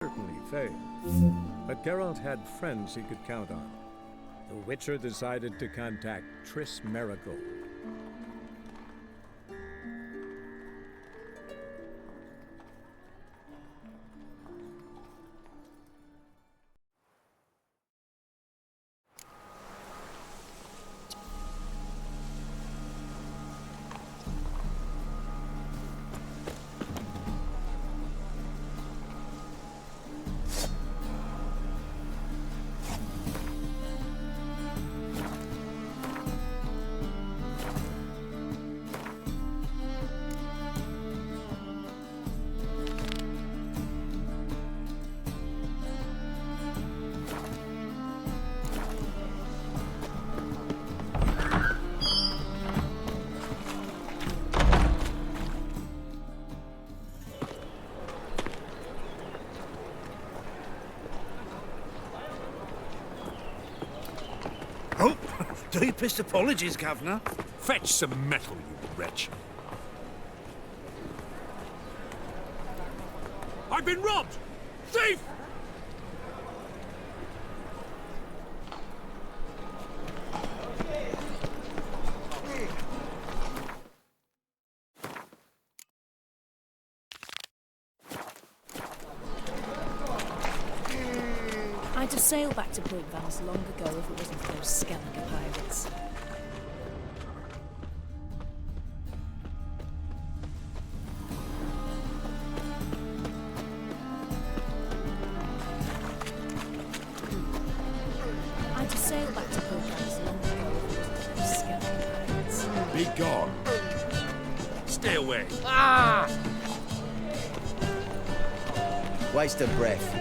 certainly failed. But Geralt had friends he could count on. The Witcher decided to contact Triss Merigold. Oh, deepest apologies, Governor. Fetch some metal, you wretch. I've been robbed! Thief! I'd have sailed back to Point Vance long ago if it wasn't for those Skellige pirates. I'd have sailed back to Point Vance long ago if it wasn't for those Skellige pirates. Be gone. Stay away. Waste of breath.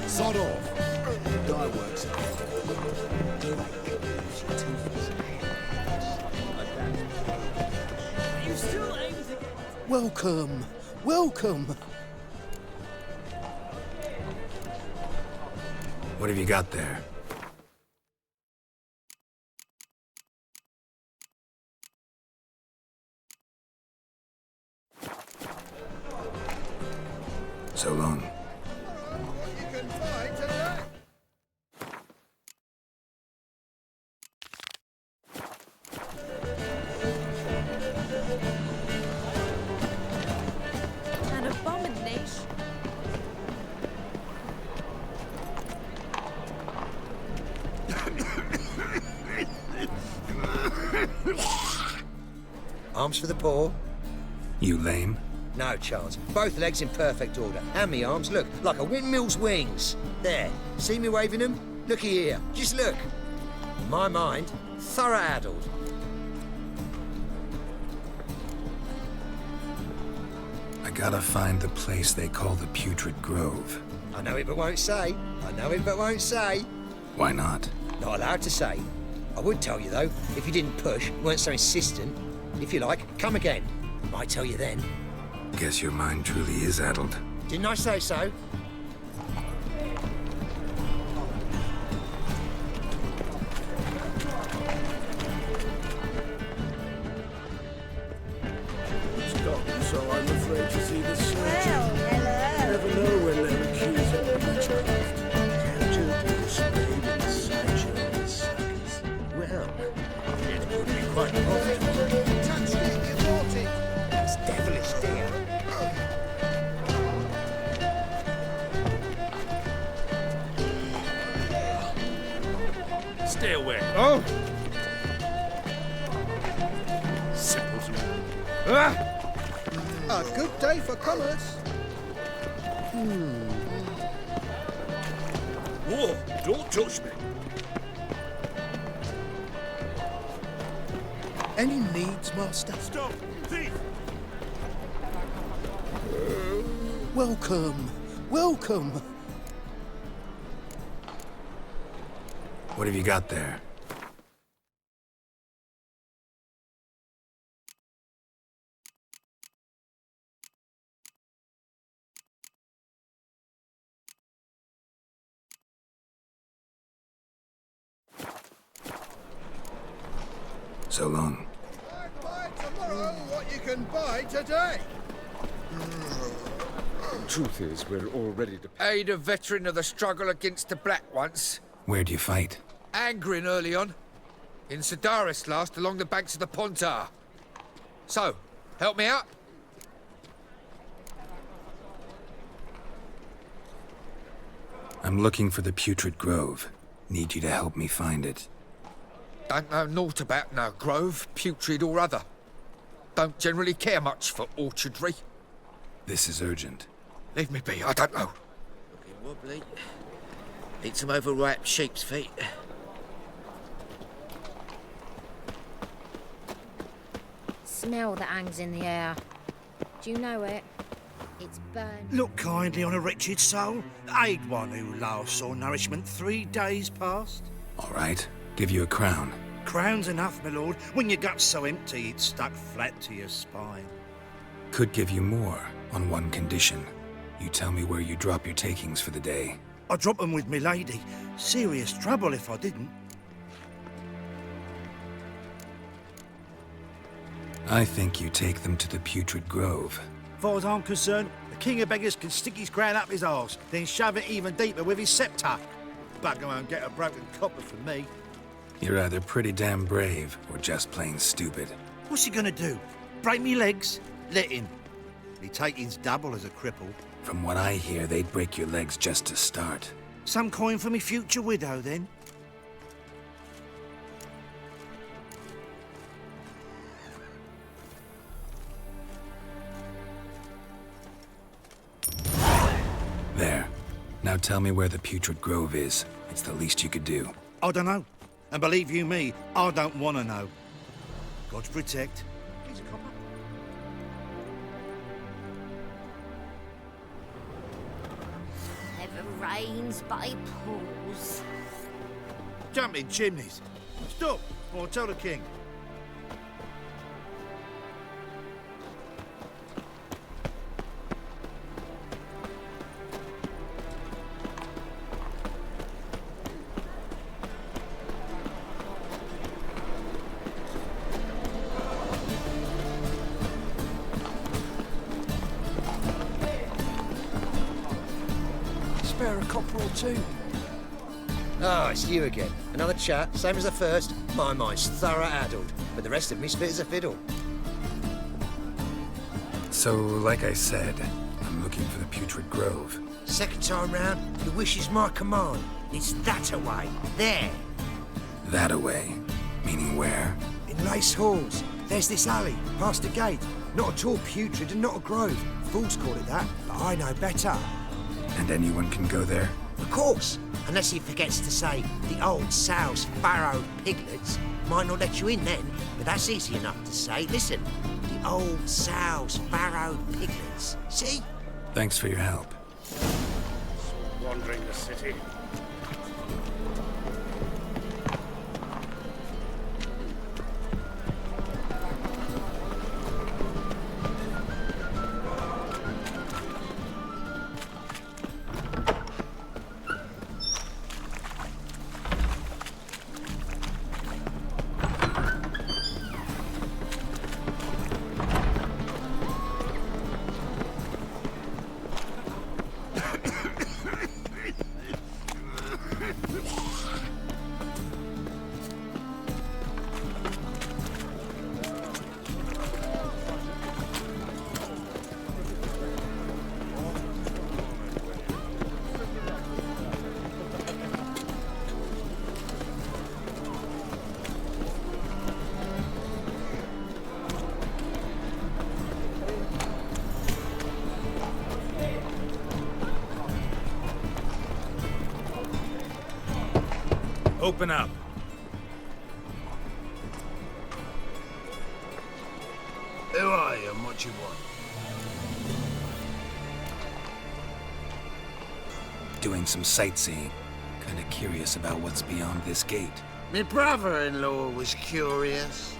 Sod off. Guy works it. Welcome, welcome. What have you got there? So long. An abomination. Arms for the poor? You lame? No chance. Both legs in perfect order. And me arms, look, like a windmill's wings. There. See me waving them? Looky here. Just look. My mind, thorough addled. I gotta find the place they call the Putrid Grove. I know it but won't say. I know it but won't say. Why not? Not allowed to say. I would tell you though, if you didn't push, weren't so insistent. If you like, come again. Might tell you then. Guess your mind truly is addled. Didn't I say so? Stop, so I'm afraid to see the surgeon. You never know when they'll accuse you of witchcraft. Can't you persuade and sideshow in the circus? Well, it could be quite profitable. It's devilish, dear. Stay away. Oh! Simpleton. A good day for commerce. Whoa, don't touch me. Any needs, Master? Stop, thief! Welcome, welcome. What have you got there? So long. Buy tomorrow what you can buy today. Truth is, we're all ready to aid a veteran of the struggle against the Black once. Where do you fight? Angrin early on. In Sedaris last, along the banks of the Pontar. So, help me out? I'm looking for the Putrid Grove. Need you to help me find it. Don't know naught about no grove, putrid or other. Don't generally care much for orchardry. This is urgent. Leave me be, I don't know. Looking wobbly. Need some overripe sheep's feet. Smell that hangs in the air. Do you know it? It's burned. Look kindly on a wretched soul. Aid one who last saw nourishment 3 days past. All right, give you a crown. Crown's enough, my lord, when your gut's so empty it's stuck flat to your spine. Could give you more, on one condition. You tell me where you drop your takings for the day. I drop 'em with me lady. Serious trouble if I didn't. I think you take them to the Putrid Grove. Far as I'm concerned, the king of beggars can stick his crown up his arse, then shove it even deeper with his sceptre. Bugger won't get a broken copper from me. You're either pretty damn brave, or just plain stupid. What's he gonna do? Break me legs? Let him. Me taking's double as a cripple. From what I hear, they'd break your legs just to start. Some coin for me future widow, then? There. Now tell me where the Putrid Grove is. It's the least you could do. I don't know. And believe you me, I don't want to know. God's protect. He's a copper. Never rains but it pours. Jumping chimneys. Stop, or I'll tell the king. Spare a copper or two. Oh, it's you again. Another chat, same as the first. My mind's thorough addled, but the rest of me's fit as a fiddle. So, like I said, I'm looking for the Putrid Grove. Second time round, your wish is my command. It's that away. There. That away. Meaning where? In Lace Halls. There's this alley, past the gate. Not at all putrid and not a grove. Fools call it that, but I know better. And anyone can go there? Of course, unless he forgets to say the old sow's farrowed piglets. Might not let you in then, but that's easy enough to say. Listen, the old sow's farrowed piglets. See? Thanks for your help. Wandering the city. Open up. Who are you and what you want? Doing some sightseeing. Kinda curious about what's beyond this gate. My brother-in-law was curious.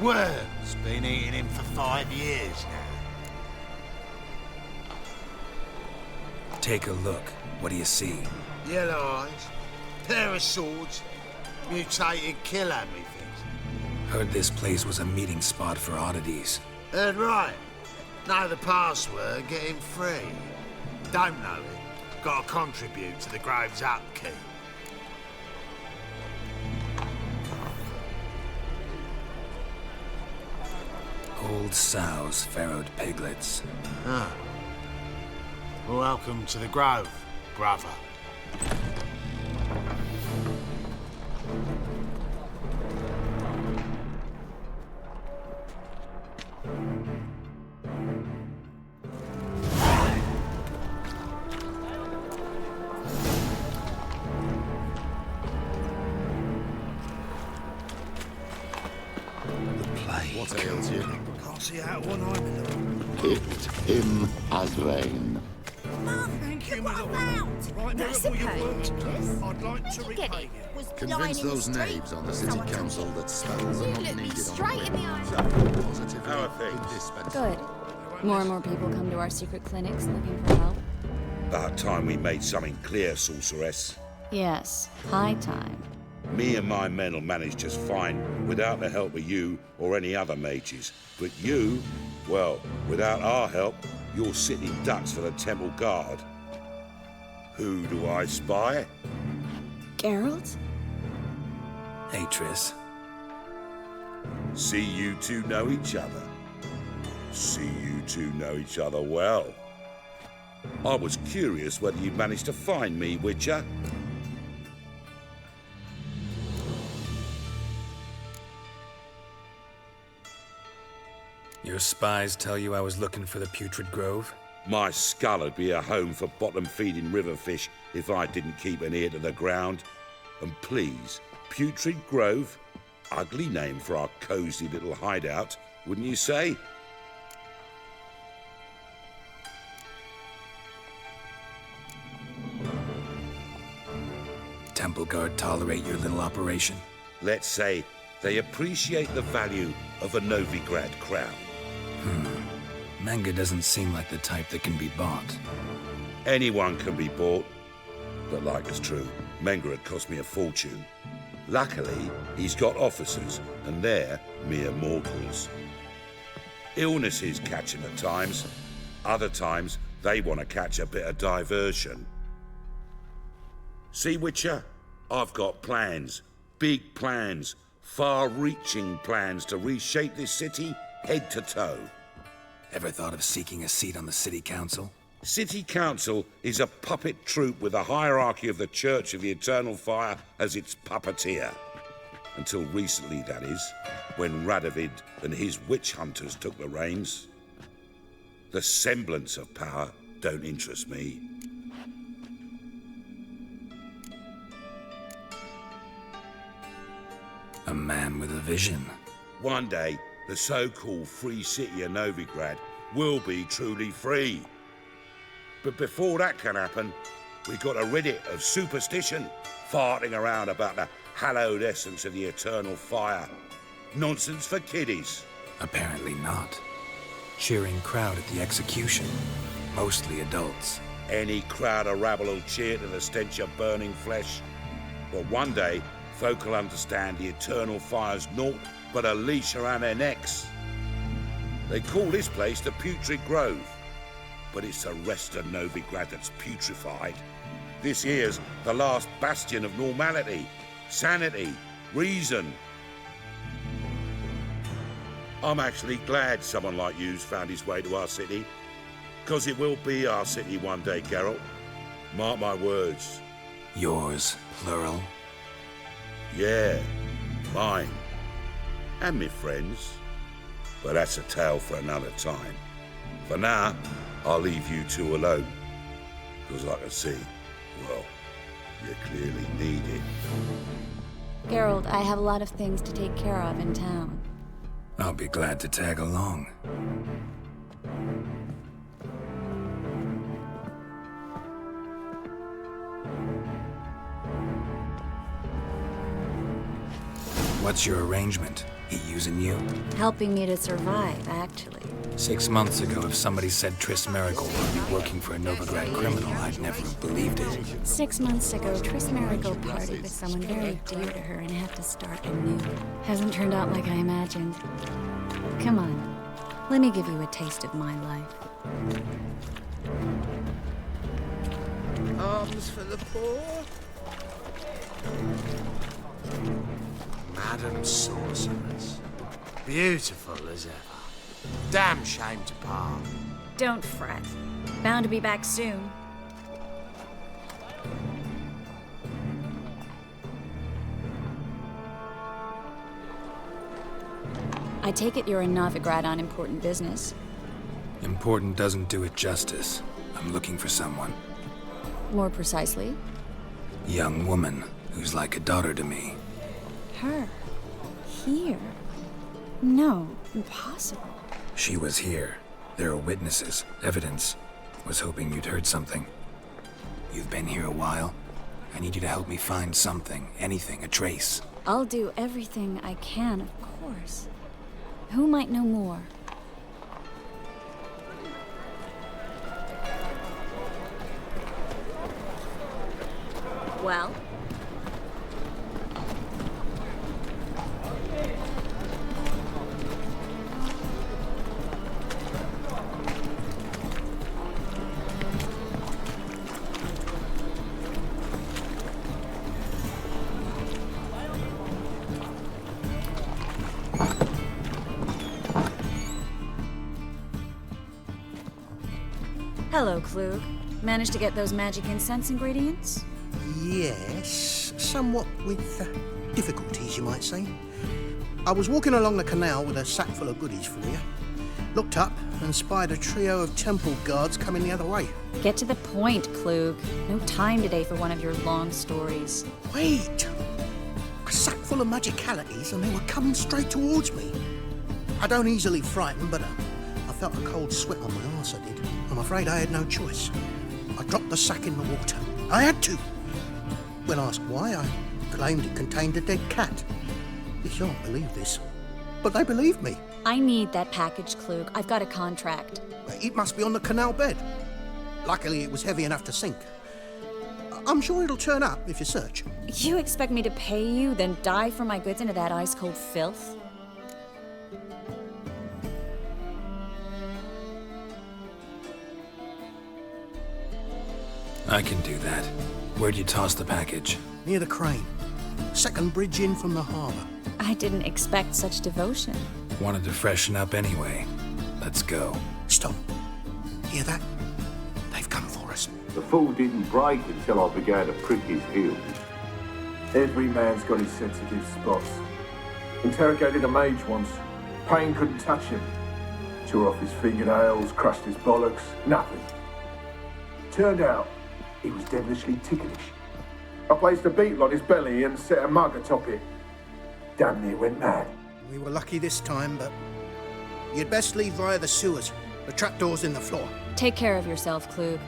Worm's been eating him for 5 years now. Take a look. What do you see? Yellow eyes, pair of swords, mutated killer, methinks. Heard this place was a meeting spot for oddities. Heard right. Know the password, get him free. Don't know it. Gotta contribute to the Grove's upkeep. Old sows, farrowed piglets. Ah. Welcome to the Grove, brother. What ails you? Can't see out one eye, my lord. Picked him as rain. Thank you, my lord. That's Right there a at all your page, words. Chris. I'd like Where'd to you get repay it? you. Was lying Convince in the those street? knaves on the city Someone told council me. that spells are You not looked me needed straight on in the eye. positively How are things? indispensable. Good. More and more people come to our secret clinics looking for help. About time we made something clear, sorceress. Yes, high time. Me and my men will manage just fine without the help of you or any other mages. But you, well, without our help, you're sitting ducks for the Temple Guard. Who do I spy? Geralt? Hey, Triss. See you two know each other. See you two know each other well. I was curious whether you'd managed to find me, Witcher. Your spies tell you I was looking for the Putrid Grove? My skull would be a home for bottom-feeding river fish if I didn't keep an ear to the ground. And please, Putrid Grove? Ugly name for our cosy little hideout, wouldn't you say? Temple Guard tolerate your little operation? Let's say they appreciate the value of a Novigrad crown. Menge doesn't seem like the type that can be bought. Anyone can be bought. But like it's true, Menger had cost me a fortune. Luckily, he's got officers, and they're mere mortals. Illnesses catch him at times. Other times, they want to catch a bit of diversion. See, Witcher? I've got plans. Big plans. Far-reaching plans to reshape this city head to toe. Ever thought of seeking a seat on the city council? City Council is a puppet troupe with a hierarchy of the Church of the Eternal Fire as its puppeteer. Until recently, that is, when Radovid and his witch hunters took the reins. The semblance of power don't interest me. A man with a vision. One day, the so-called free city of Novigrad will be truly free. But before that can happen, we've got to rid it of superstition, farting around about the hallowed essence of the eternal fire. Nonsense for kiddies. Apparently not. Cheering crowd at the execution. Mostly adults. Any crowd of rabble will cheer to the stench of burning flesh. But one day, folk will understand the eternal fire's naught but a leash around their necks. They call this place the Putrid Grove, but it's the rest of Novigrad that's putrefied. This here's the last bastion of normality, sanity, reason. I'm actually glad someone like you's found his way to our city, because it will be our city one day, Geralt. Mark my words. Yours, plural. Yeah, mine. And me friends. But that's a tale for another time. For now, I'll leave you two alone. Because like I see, well, you clearly need it. Geralt, I have a lot of things to take care of in town. I'll be glad to tag along. What's your arrangement? He using you? Helping me to survive, actually. 6 months ago, if somebody said Triss Merigold would be working for a Novigrad criminal, I'd never have believed it. 6 months ago, Triss Merigold partied with someone very dear to her and had to start anew. Hasn't turned out like I imagined. Come on, let me give you a taste of my life. Arms for the poor. Madam Sorceress. Beautiful as ever. Damn shame to part. Don't fret. Bound to be back soon. I take it you're in Novigrad on important business. Important doesn't do it justice. I'm looking for someone. More precisely? Young woman who's like a daughter to me. Her? Here? No, impossible. She was here. There are witnesses, evidence. Was hoping you'd heard something. You've been here a while. I need you to help me find something, anything, a trace. I'll do everything I can, of course. Who might know more? Well? Hello, Klug. Managed to get those magic incense ingredients? Yes, somewhat with difficulties, you might say. I was walking along the canal with a sack full of goodies for you. Looked up and spied a trio of temple guards coming the other way. Get to the point, Klug. No time today for one of your long stories. Wait! A sack full of magicalities and they were coming straight towards me. I don't easily frighten, but I felt a cold sweat on my arse, I did. I'm afraid I had no choice. I dropped the sack in the water. I had to. When asked why, I claimed it contained a dead cat. You shan't believe this, but they believed me. I need that package, Klug. I've got a contract. It must be on the canal bed. Luckily, it was heavy enough to sink. I'm sure it'll turn up if you search. You expect me to pay you, then dive for my goods into that ice-cold filth? I can do that. Where'd you toss the package? Near the crane. Second bridge in from the harbour. I didn't expect such devotion. Wanted to freshen up anyway. Let's go. Stop. Hear that? They've come for us. The fall didn't break until I began to prick his heels. Every man's got his sensitive spots. Interrogated a mage once. Pain couldn't touch him. Tore off his fingernails, crushed his bollocks, nothing. Turned out, he was devilishly ticklish. I placed a beetle on his belly and set a mug atop it. Damn near went mad. We were lucky this time, but you'd best leave via the sewers. The trapdoor's in the floor. Take care of yourself, Klug.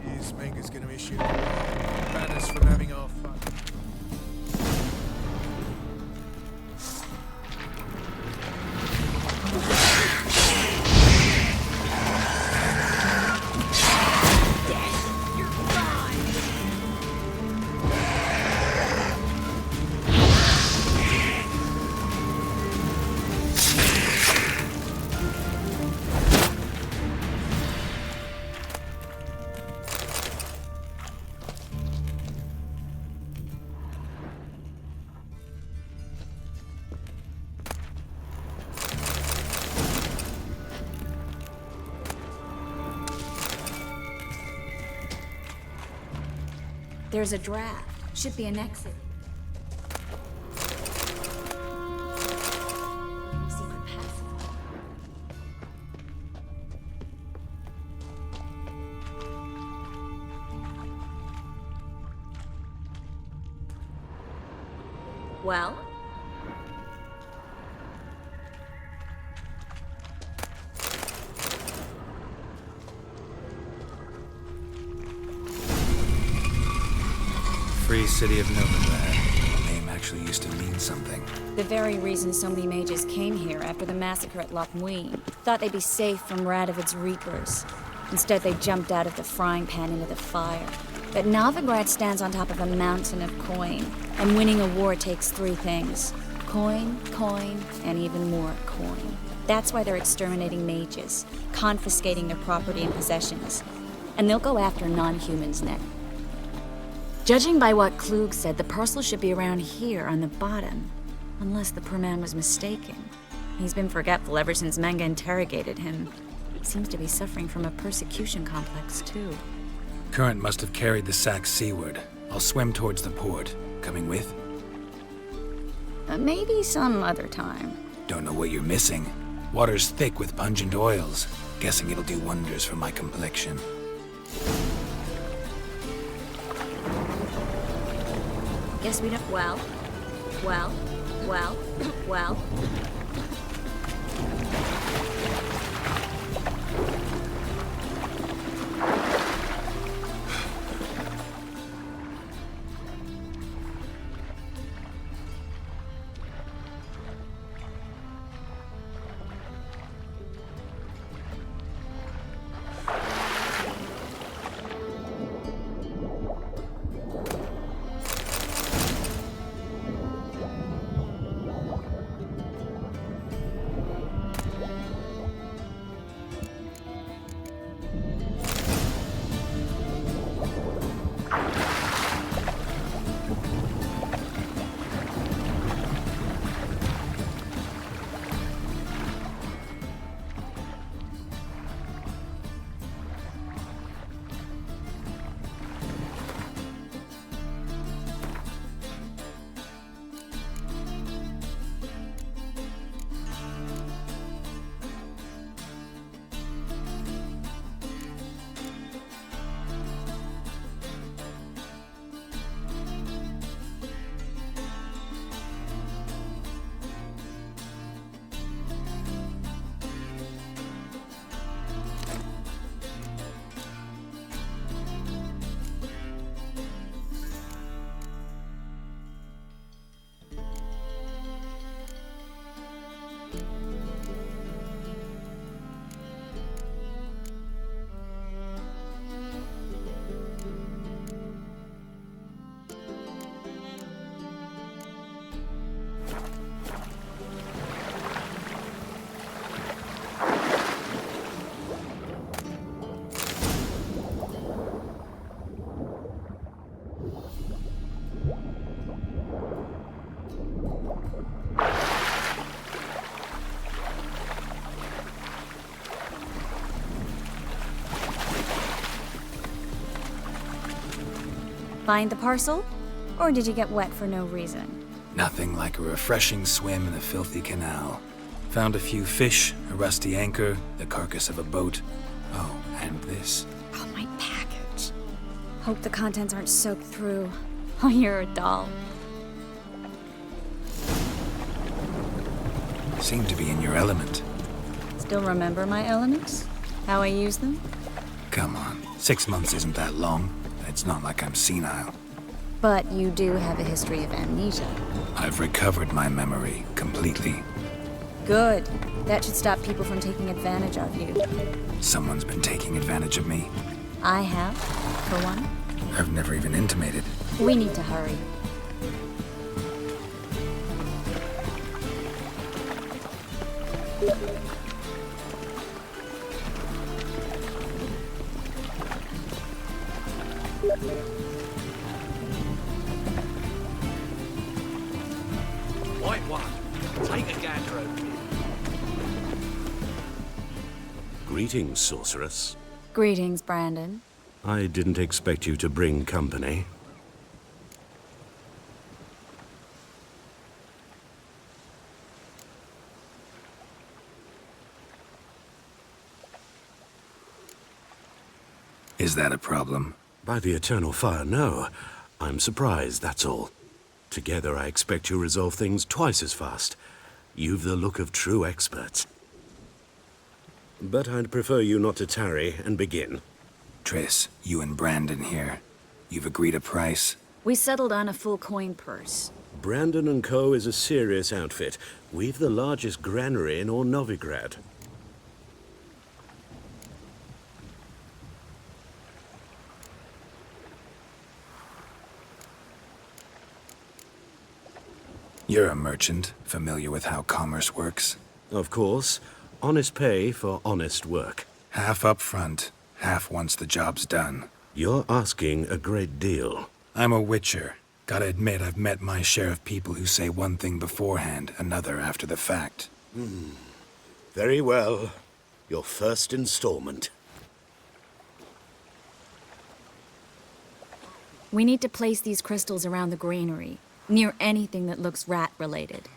His finger's going to issue banners from having our fun. There's a draft. Should be an exit. Secret passage. Well? Free City of Novigrad. The name actually used to mean something. The very reason so many mages came here after the massacre at Loch Muin. Thought they'd be safe from Radovid's reapers. Instead, they jumped out of the frying pan into the fire. But Novigrad stands on top of a mountain of coin, and winning a war takes three things. Coin, coin, and even more coin. That's why they're exterminating mages, confiscating their property and possessions. And they'll go after non-humans next. Judging by what Klug said, the parcel should be around here on the bottom. Unless the poor man was mistaken. He's been forgetful ever since Manga interrogated him. He seems to be suffering from a persecution complex, too. Current must have carried the sack seaward. I'll swim towards the port. Coming with? Maybe some other time. Don't know what you're missing. Water's thick with pungent oils. Guessing it'll do wonders for my complexion. Guess we don't. Well. Find the parcel? Or did you get wet for no reason? Nothing like a refreshing swim in a filthy canal. Found a few fish, a rusty anchor, the carcass of a boat. Oh, and this. Oh, my package. Hope the contents aren't soaked through. Oh, you're a doll. Seem to be in your element. Still remember my elements? How I use them? Come on, 6 months isn't that long. It's not like I'm senile. But you do have a history of amnesia. I've recovered my memory completely. Good. That should stop people from taking advantage of you. Someone's been taking advantage of me. I have, for one. I've never even intimated. We need to hurry. White one, take a gander over here. Greetings, sorceress. Greetings, Brandon. I didn't expect you to bring company. Is that a problem? By the eternal fire, no. I'm surprised, that's all. Together, I expect you resolve things twice as fast. You've the look of true experts. But I'd prefer you not to tarry and begin. Triss, you and Brandon here. You've agreed a price? We settled on a full coin purse. Brandon & Co. is a serious outfit. We've the largest granary in all Novigrad. You're a merchant, familiar with how commerce works? Of course. Honest pay for honest work. Half up front, half once the job's done. You're asking a great deal. I'm a witcher. Gotta admit, I've met my share of people who say one thing beforehand, another after the fact. Very well. Your first installment. We need to place these crystals around the granary, near anything that looks rat-related.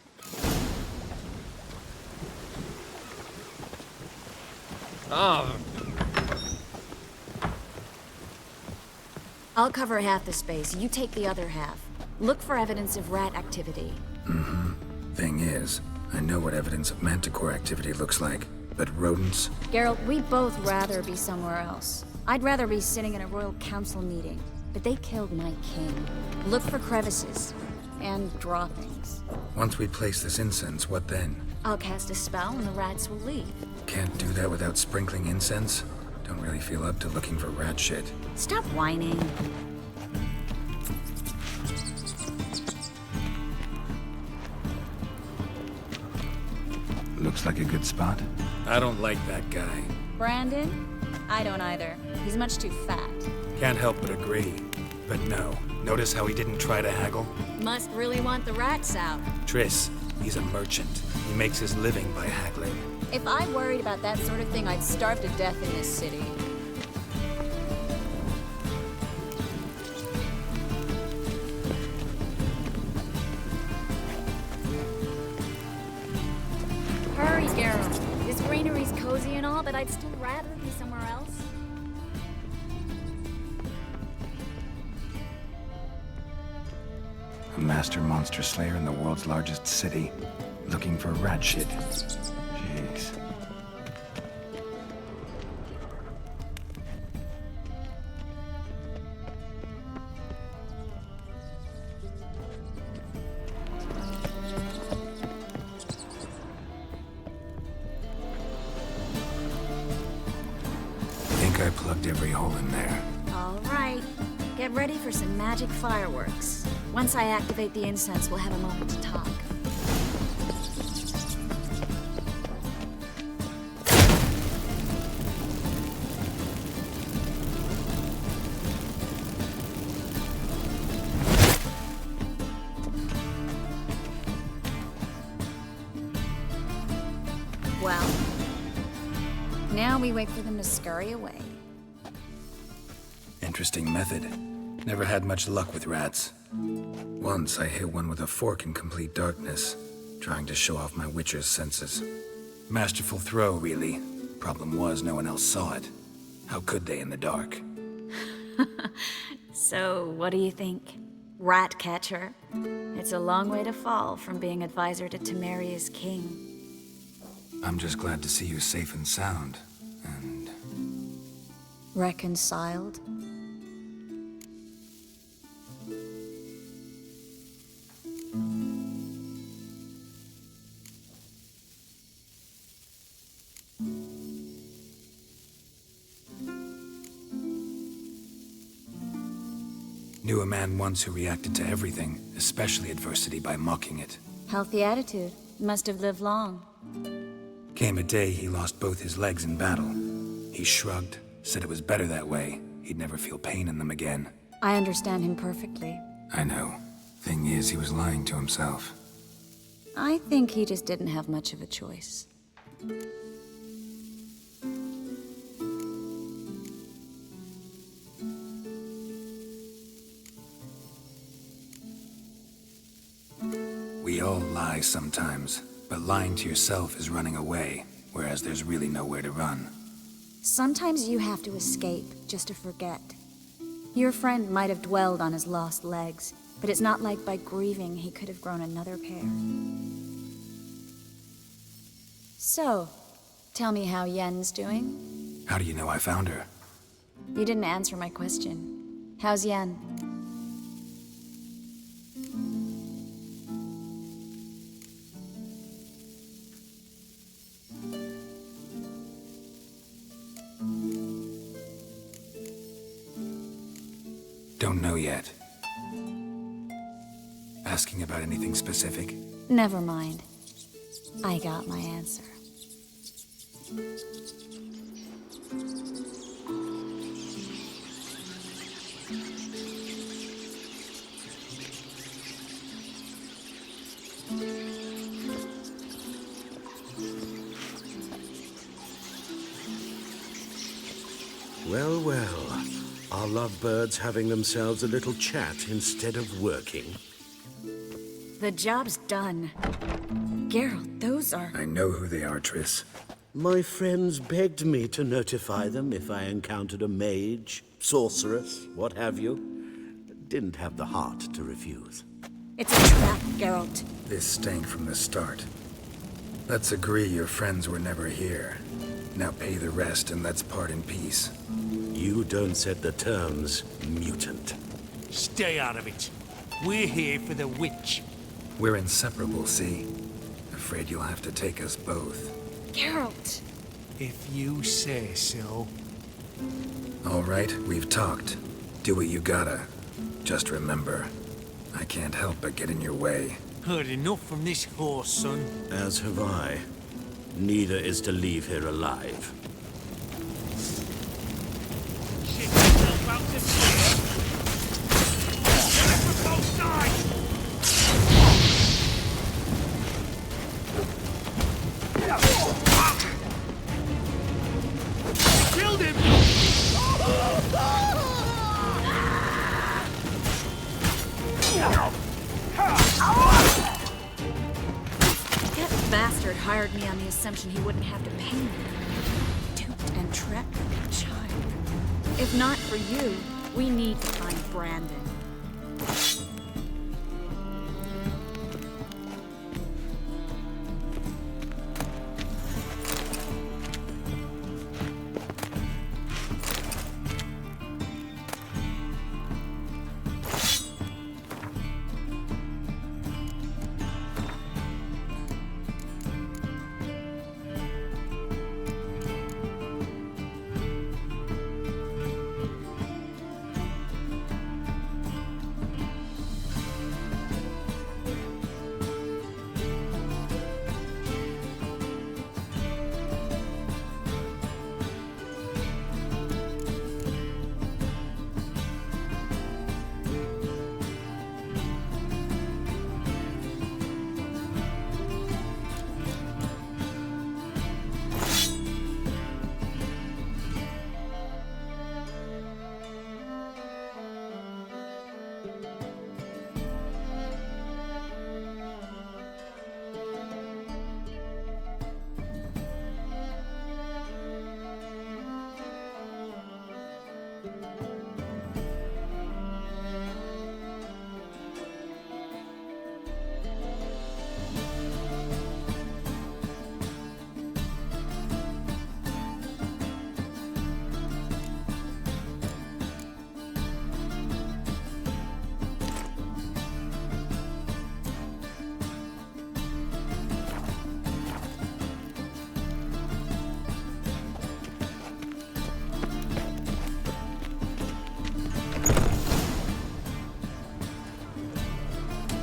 I'll cover half the space, you take the other half. Look for evidence of rat activity. Thing is, I know what evidence of manticore activity looks like, but rodents? Geralt, we'd both rather be somewhere else. I'd rather be sitting in a royal council meeting, but they killed my king. Look for crevices, and draw things. Once we place this incense, what then? I'll cast a spell and the rats will leave. Can't do that without sprinkling incense? Don't really feel up to looking for rat shit. Stop whining. Looks like a good spot. I don't like that guy. Brandon? I don't either. He's much too fat. Can't help but agree. But no. Notice how he didn't try to haggle? Must really want the rats out. Triss, he's a merchant. He makes his living by haggling. If I worried about that sort of thing, I'd starve to death in this city. Hurry, Geralt. This granary's cozy and all, but I'd still rather be somewhere else. A master monster slayer in the world's largest city. Looking for rat shit. Jeez. Think I plugged every hole in there. All right. Get ready for some magic fireworks. Once I activate the incense, we'll have a moment to talk. Well, now we wait for them to scurry away. Interesting method. Never had much luck with rats. Once I hit one with a fork in complete darkness, trying to show off my witcher's senses. Masterful throw, really. Problem was, no one else saw it. How could they in the dark? So, what do you think? Rat catcher? It's a long way to fall from being advisor to Temeria's king. I'm just glad to see you safe and sound. And Reconciled? knew a man once who reacted to everything, especially adversity, by mocking it. Healthy attitude. Must have lived long. Came a day he lost both his legs in battle. He shrugged, said it was better that way. He'd never feel pain in them again. I understand him perfectly. I know. Thing is, he was lying to himself. I think he just didn't have much of a choice. We all lie sometimes, but lying to yourself is running away, whereas there's really nowhere to run. Sometimes you have to escape just to forget. Your friend might have dwelled on his lost legs, but it's not like by grieving he could have grown another pair. So, tell me how Yen's doing? How do you know I found her? You didn't answer my question. How's Yen? Don't know yet. Asking about anything specific? Never mind. I got my answer. Well, well. Are lovebirds having themselves a little chat instead of working? The job's done. Geralt, those are... I know who they are, Triss. My friends begged me to notify them if I encountered a mage, sorceress, what have you. Didn't have the heart to refuse. It's a trap, Geralt. This stank from the start. Let's agree your friends were never here. Now pay the rest and let's part in peace. You don't set the terms, mutant. Stay out of it. We're here for the witch. We're inseparable, see? Afraid you'll have to take us both. Geralt! If you say so. All right, we've talked. Do what you gotta. Just remember, I can't help but get in your way. Heard enough from this horse, son. As have I. Neither is to leave here alive. Shit yourself out to sea. Get it from both sides! Killed him! That bastard hired me on the assumption he wouldn't have to pay me. Duped and trapped like a child. If not for you, we need to find Brandon.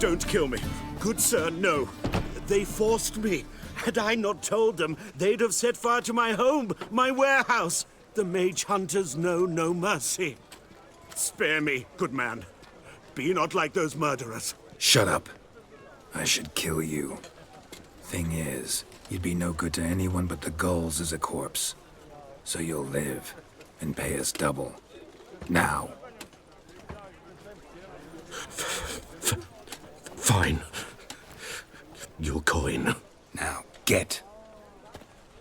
Don't kill me. Good sir, no. They forced me. Had I not told them, they'd have set fire to my home, my warehouse. The mage hunters know no mercy. Spare me, good man. Be not like those murderers. Shut up. I should kill you. Thing is, you'd be no good to anyone but the gulls as a corpse. So you'll live and pay us double. Now. Fine. Your coin. Now, get.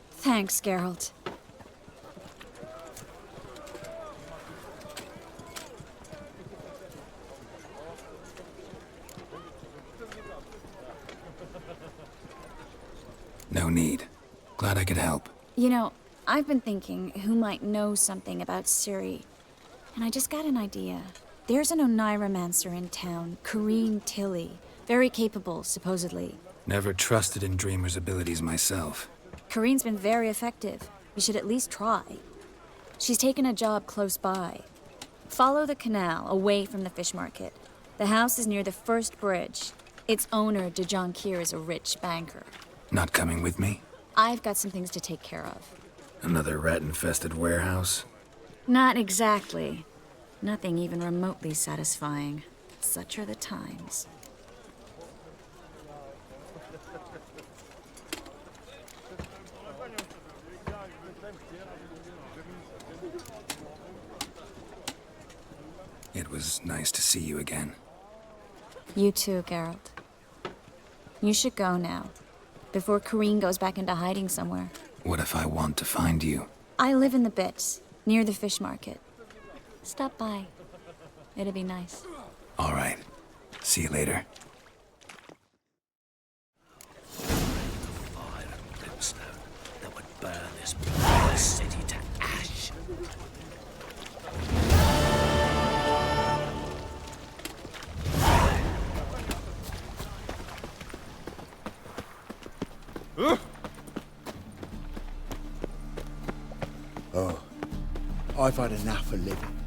Thanks, Geralt. No need. Glad I could help. You know, I've been thinking who might know something about Ciri. And I just got an idea. There's an Oneiromancer in town, Corrine Tilly. Very capable, supposedly. Never trusted in Dreamer's abilities myself. Corrine's been very effective. We should at least try. She's taken a job close by. Follow the canal away from the fish market. The house is near the first bridge. Its owner, DeJohn Kier, is a rich banker. Not coming with me? I've got some things to take care of. Another rat-infested warehouse? Not exactly. Nothing even remotely satisfying. Such are the times. It was nice to see you again. You too, Geralt. You should go now, before Corrine goes back into hiding somewhere. What if I want to find you? I live in the Bits, near the fish market. Stop by. It'd be nice. All right. See you later. Fire and brimstone that would burn this bloody city to ash. Oh, I've had enough of living.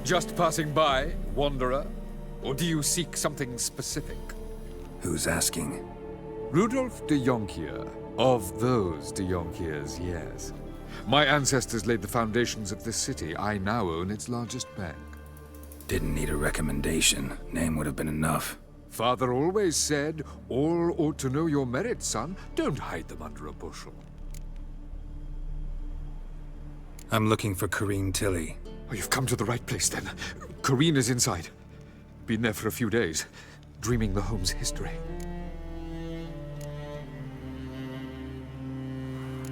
Just passing by, wanderer? Or do you seek something specific? Who's asking? Rudolf de Jonkier. Of those de Jonkiers, yes. My ancestors laid the foundations of this city. I now own its largest bank. Didn't need a recommendation. Name would have been enough. Father always said, all ought to know your merits, son. Don't hide them under a bushel. I'm looking for Corrine Tilly. Oh, you've come to the right place, then. Corrine is inside. Been there for a few days, dreaming the home's history.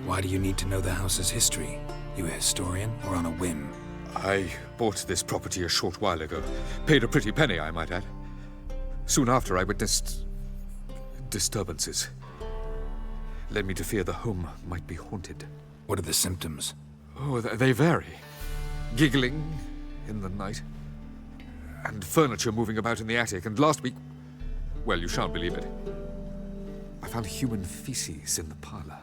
Why do you need to know the house's history? You a historian, or on a whim? I bought this property a short while ago. Paid a pretty penny, I might add. Soon after, I witnessed disturbances. Led me to fear the home might be haunted. What are the symptoms? Oh, they vary. Giggling in the night. And furniture moving about in the attic. And last week, well, you shan't believe it, I found human feces in the parlor.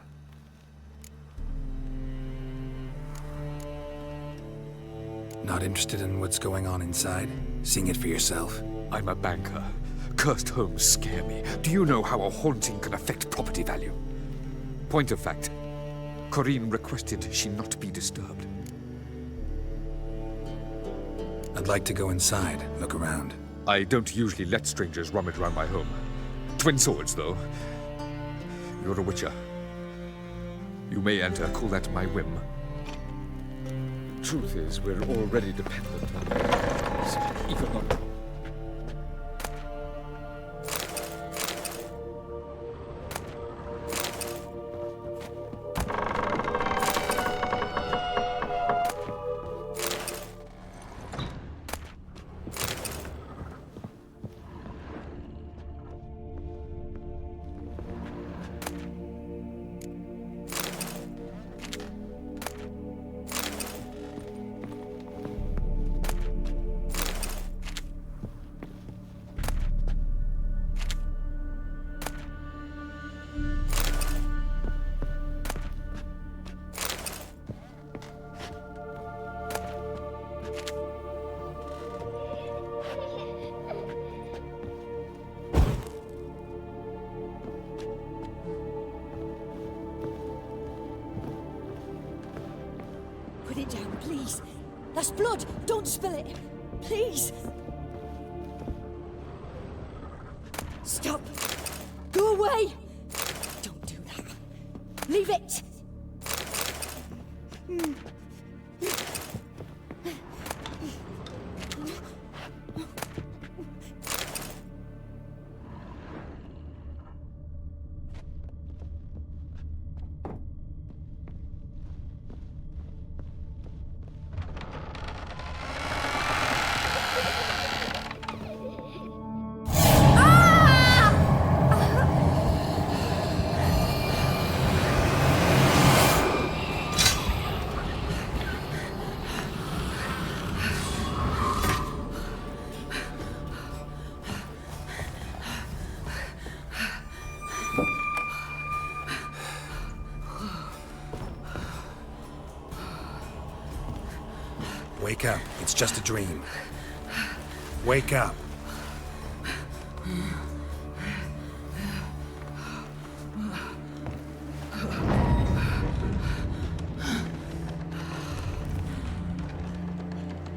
Not interested in what's going on inside? Seeing it for yourself? I'm a banker. Cursed homes scare me. Do you know how a haunting can affect property value? Point of fact, Corrine requested she not be disturbed. I'd like to go inside, look around. I don't usually let strangers rummage around my home. Twin swords, though. You're a witcher. You may enter, call that my whim. Truth is, we're already dependent on you. Even not. Put it down, please. That's blood. Don't spill it. Please. Stop. Go away. Don't do that. Leave it. Wake up. It's just a dream. Wake up.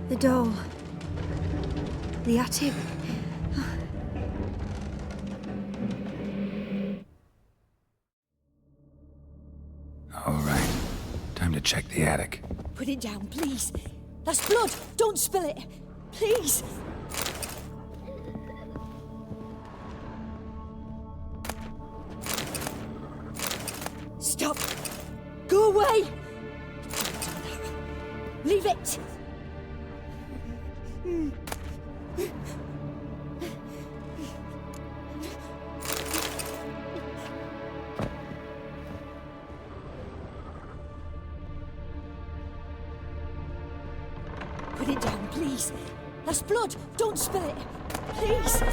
The doll. The attic. All right. Time to check the attic. Put it down, please. That's blood. Don't spill it. Please. Stop. Go away. Don't do that. Leave it. Put it down, please. That's blood. Don't spill it. Please.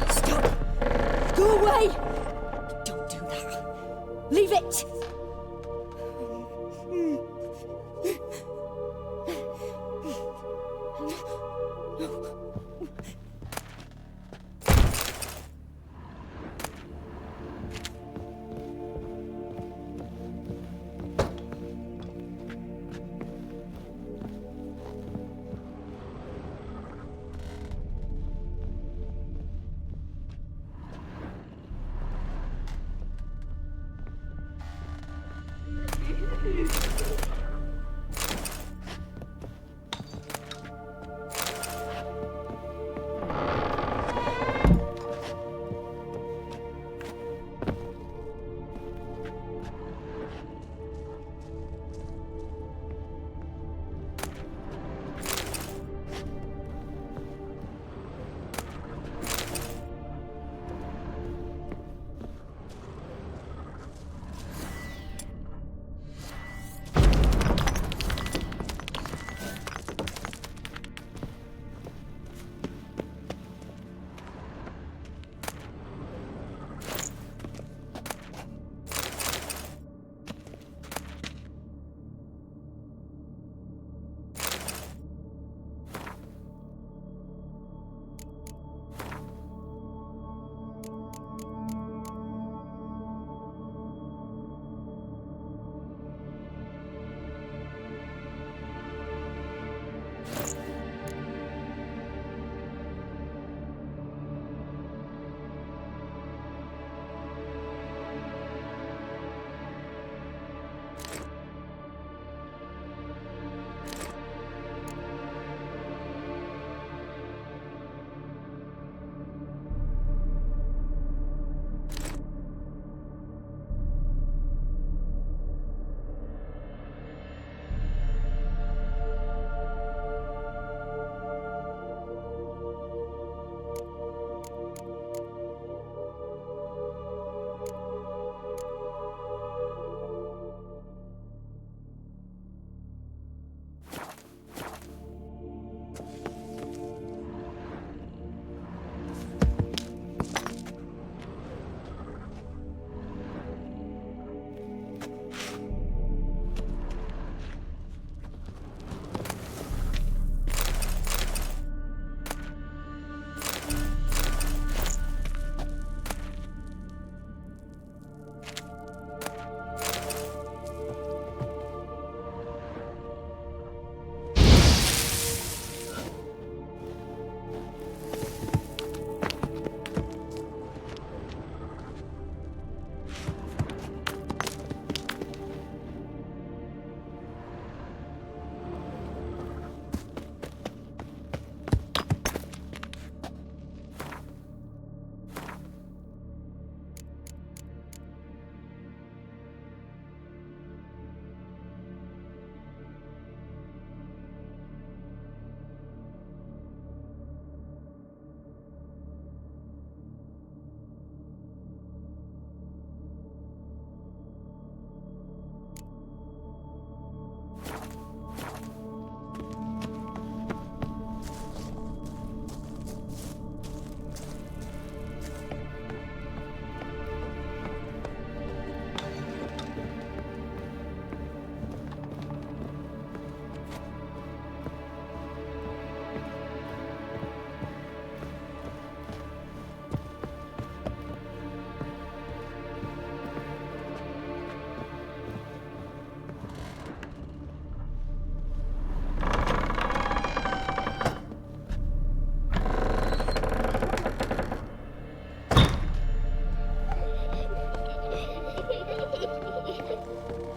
Stop. Go away. Don't do that. Leave it!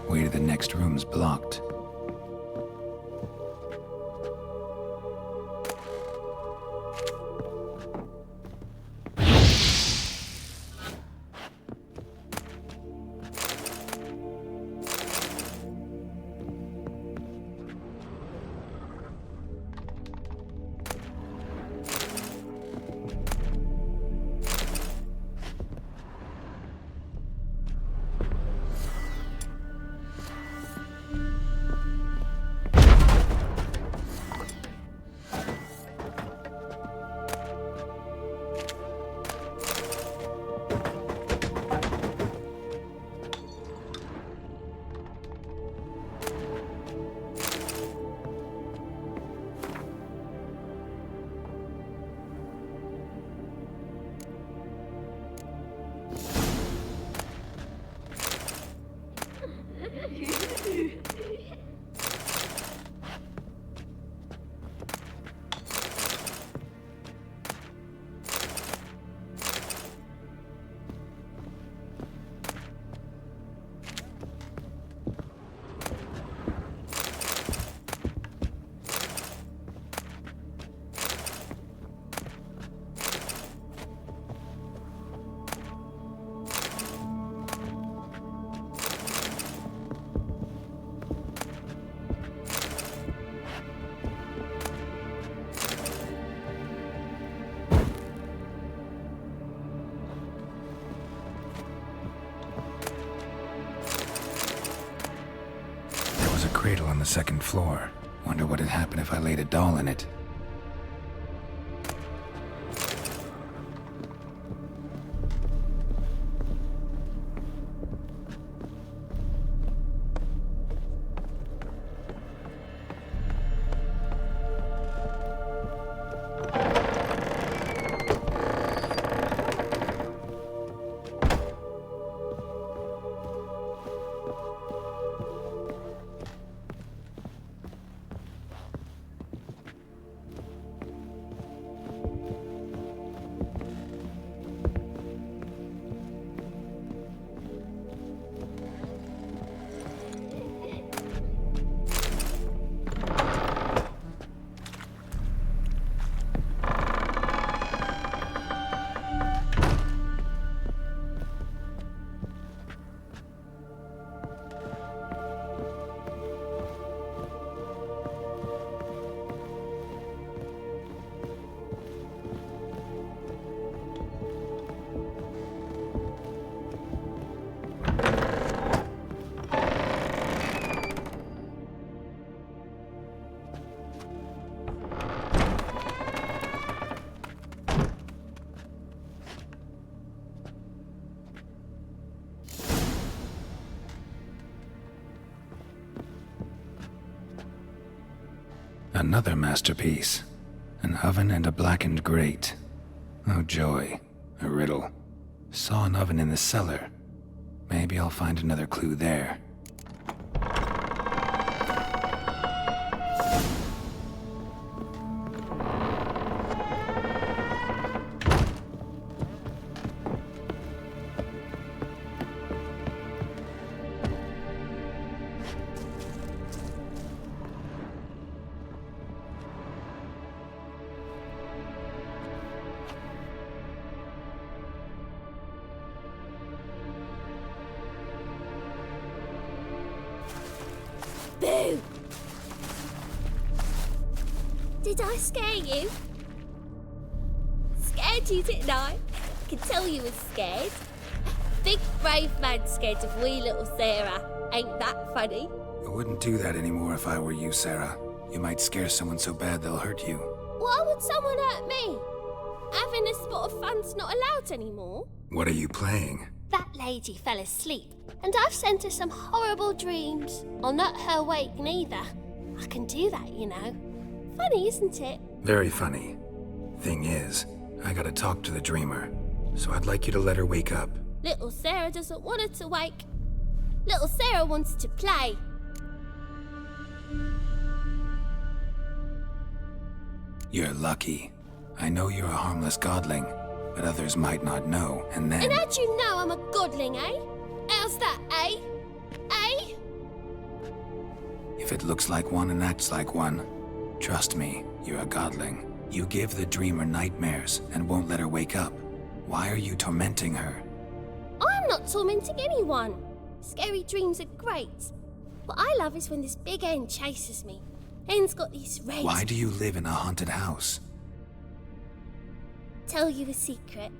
Way to the next room's blocked. Cradle on the second floor. Wonder what'd happen if I laid a doll in it. Another masterpiece. An oven and a blackened grate. Oh joy. A riddle. Saw an oven in the cellar. Maybe I'll find another clue there. Boo! Did I scare you? Scared you, didn't I? I could tell you was scared. Big brave man scared of wee little Sarah. Ain't that funny? I wouldn't do that anymore if I were you, Sarah. You might scare someone so bad they'll hurt you. Why would someone hurt me? Having a spot of fun's not allowed anymore. What are you playing? That lady fell asleep, and I've sent her some horrible dreams. I'll not her wake neither. I can do that, you know. Funny, isn't it? Very funny. Thing is, I gotta talk to the dreamer, so I'd like you to let her wake up. Little Sarah doesn't want her to wake. Little Sarah wants to play. You're lucky. I know you're a harmless godling, but others might not know, and then... And how'd you know I'm a godling, eh? How's that, eh? Eh? If it looks like one and acts like one, trust me, you're a godling. You give the dreamer nightmares and won't let her wake up. Why are you tormenting her? I'm not tormenting anyone. Scary dreams are great. What I love is when this big hen chases me. Hen's got these red... Why do you live in a haunted house? Tell you a secret.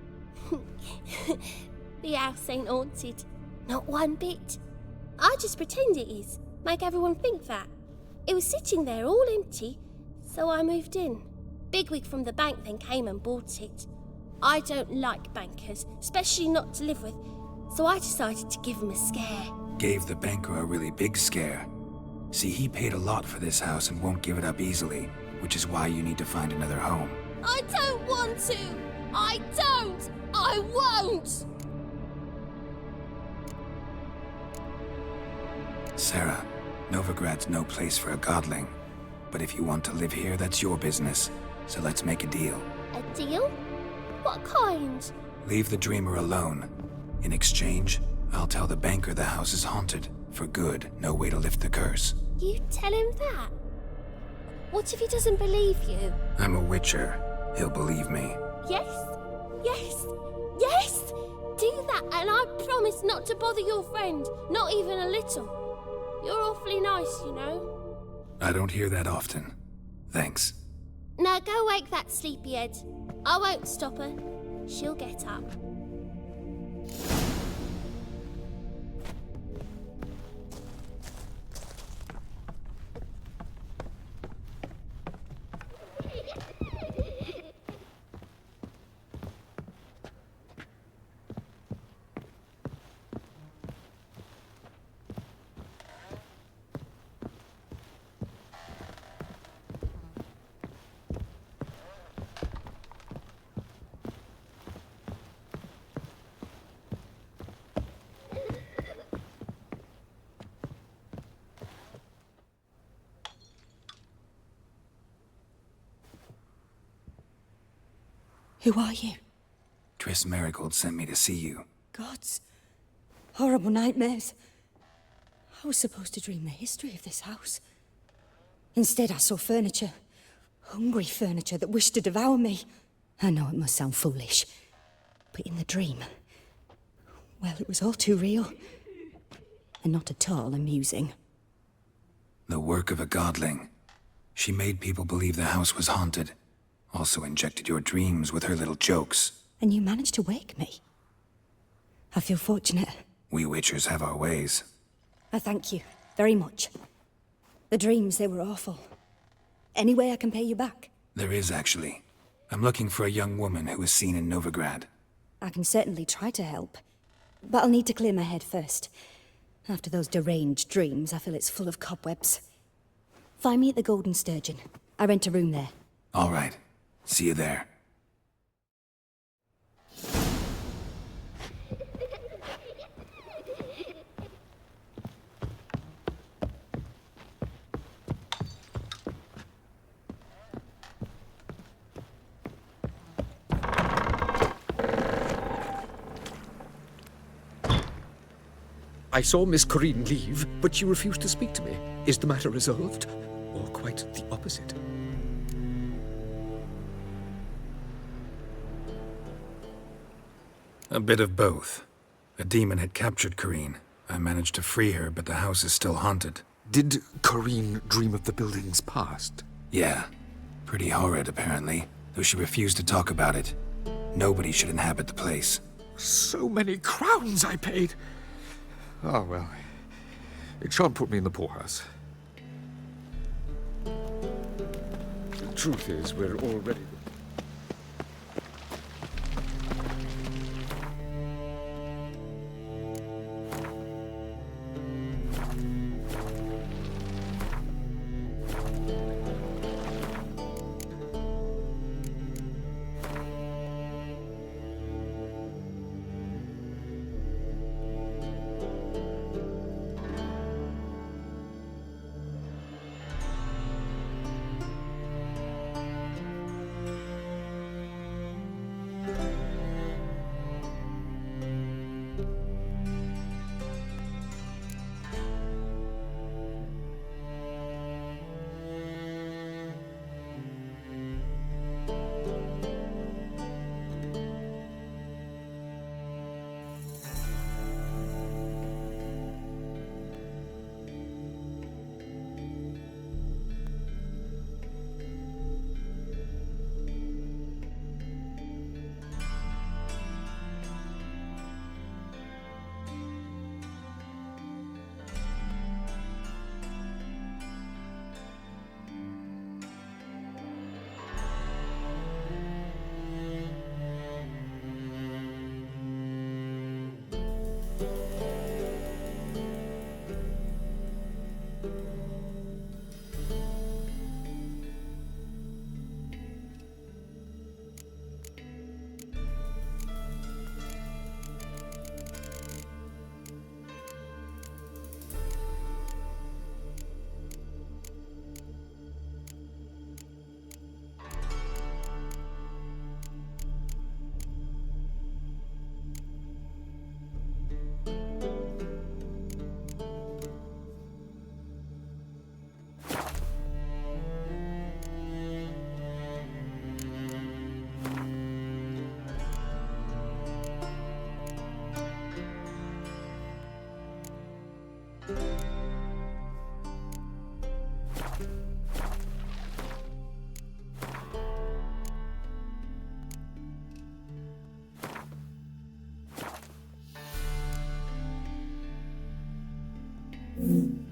The house ain't haunted. Not one bit. I just pretend it is. Make everyone think that. It was sitting there all empty, so I moved in. Bigwig from the bank then came and bought it. I don't like bankers, especially not to live with, so I decided to give him a scare. Gave the banker a really big scare. See, he paid a lot for this house and won't give it up easily, which is why you need to find another home. I don't want to! I don't! I won't! Sarah, Novigrad's no place for a godling. But if you want to live here, that's your business. So let's make a deal. A deal? What kind? Leave the dreamer alone. In exchange, I'll tell the banker the house is haunted. For good, no way to lift the curse. You tell him that? What if he doesn't believe you? I'm a witcher. He'll believe me. Yes? Yes? Yes! Do that, and I promise not to bother your friend, not even a little. You're awfully nice, you know. I don't hear that often. Thanks. Now go wake that sleepyhead. I won't stop her. She'll get up. Who are you? Triss Merigold sent me to see you. Gods. Horrible nightmares. I was supposed to dream the history of this house. Instead, I saw furniture. Hungry furniture that wished to devour me. I know it must sound foolish, but in the dream, well, it was all too real. And not at all amusing. The work of a godling. She made people believe the house was haunted. Also injected your dreams with her little jokes. And you managed to wake me. I feel fortunate. We witchers have our ways. I thank you very much. The dreams, they were awful. Any way I can pay you back? There is, actually. I'm looking for a young woman who was seen in Novigrad. I can certainly try to help. But I'll need to clear my head first. After those deranged dreams, I feel it's full of cobwebs. Find me at the Golden Sturgeon. I rent a room there. All right. See you there. I saw Miss Corinne leave, but she refused to speak to me. Is the matter resolved? Or quite the opposite? A bit of both. A demon had captured Corinne. I managed to free her, but the house is still haunted. Did Corinne dream of the building's past? Yeah. Pretty horrid, apparently, though she refused to talk about it. Nobody should inhabit the place. So many crowns I paid! Oh, well. It shan't put me in the poorhouse. The truth is, we're already...